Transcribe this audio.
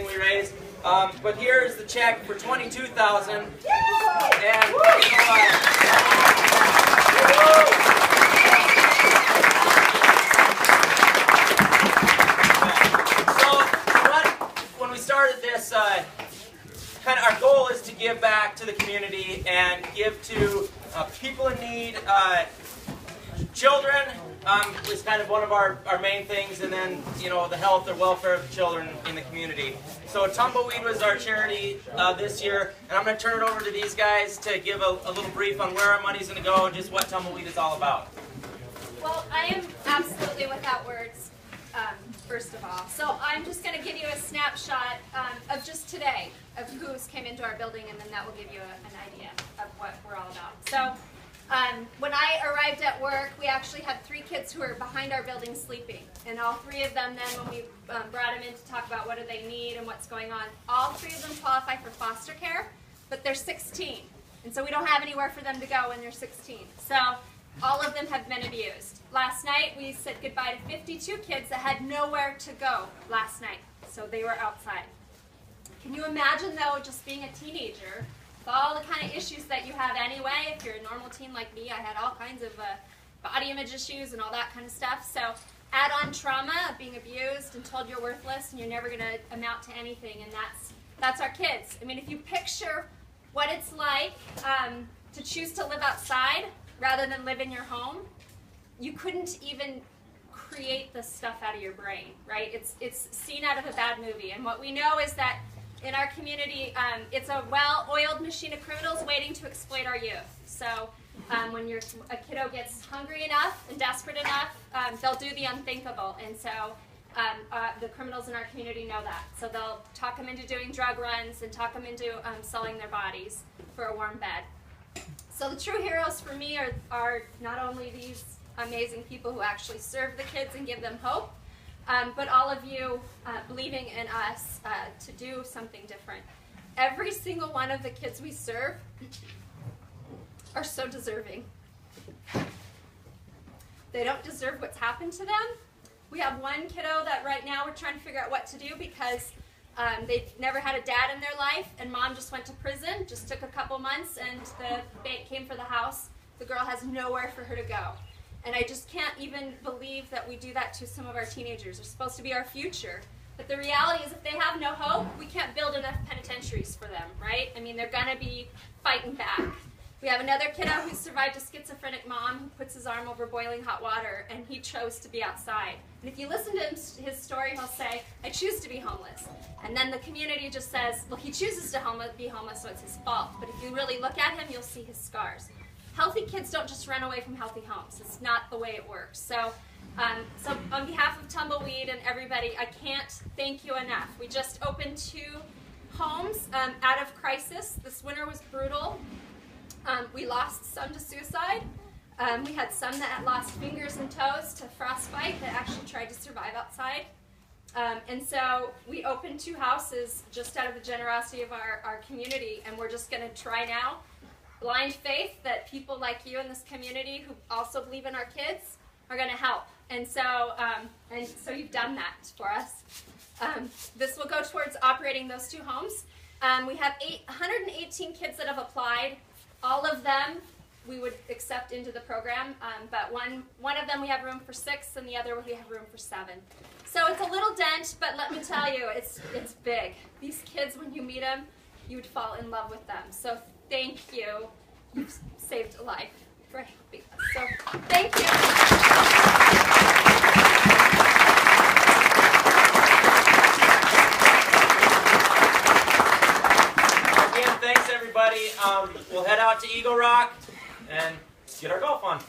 we raised. But here is the check for $22,000. And when we started this, kind of our goal is to give back to the community and give to people in need. Children is kind of one of our main things, and then, you know, the health or welfare of the children in the community. So Tumbleweed was our charity this year, and I'm going to turn it over to these guys to give a little brief on where our money's going to go and just what Tumbleweed is all about. Well, I am absolutely without words, first of all. So I'm just going to give you a snapshot of just today, of who's came into our building, and then that will give you an idea of what we're all about. So when I arrived at work, we actually had 3 kids who were behind our building sleeping. And all 3 of them then, when we brought them in to talk about what do they need and what's going on, all 3 of them qualify for foster care, but they're 16. And so we don't have anywhere for them to go when they're 16. So all of them have been abused. Last night, we said goodbye to 52 kids that had nowhere to go last night. So they were outside. Can you imagine, though, just being a teenager, with all the kind of issues that you have anyway? If you're a normal teen like me, I had all kinds of body image issues and all that kind of stuff. So add on trauma of being abused and told you're worthless and you're never going to amount to anything, and that's our kids. I mean, if you picture what it's like to choose to live outside rather than live in your home, you couldn't even create this stuff out of your brain, right? It's seen out of a bad movie. And what we know is that in our community, it's a well-oiled machine of criminals waiting to exploit our youth. So when a kiddo gets hungry enough and desperate enough, they'll do the unthinkable. And so the criminals in our community know that. So they'll talk them into doing drug runs and talk them into selling their bodies for a warm bed. So the true heroes for me are not only these amazing people who actually serve the kids and give them hope, but all of you believing in us to do something different. Every single one of the kids we serve are so deserving. They don't deserve what's happened to them. We have one kiddo that right now we're trying to figure out what to do because they've never had a dad in their life, and mom just went to prison, just took a couple months, and the bank came for the house. The girl has nowhere for her to go. And I just can't even believe that we do that to some of our teenagers. They're supposed to be our future. But the reality is if they have no hope, we can't build enough penitentiaries for them, right? I mean, they're going to be fighting back. We have another kiddo who survived a schizophrenic mom who puts his arm over boiling hot water, and he chose to be outside. And if you listen to his story, he'll say, I choose to be homeless. And then the community just says, well, he chooses to be homeless, so it's his fault. But if you really look at him, you'll see his scars. Healthy kids don't just run away from healthy homes. It's not the way it works. So on behalf of Tumbleweed and everybody, I can't thank you enough. We just opened 2 homes out of crisis. This winter was brutal. We lost some to suicide. We had some that lost fingers and toes to frostbite that actually tried to survive outside. And so we opened 2 houses just out of the generosity of our community, and we're just going to try now, blind faith, that people like you in this community who also believe in our kids are going to help. And so you've done that for us. This will go towards operating those 2 homes. We have 118 kids that have applied. All of them we would accept into the program, but one of them we have room for 6, and the other we have room for 7. So it's a little dent, but let me tell you, it's big. These kids, when you meet them, you would fall in love with them. So thank you. You've saved a life for helping us. So thank you. Again, thanks everybody. We'll head out to Eagle Rock and get our golf on.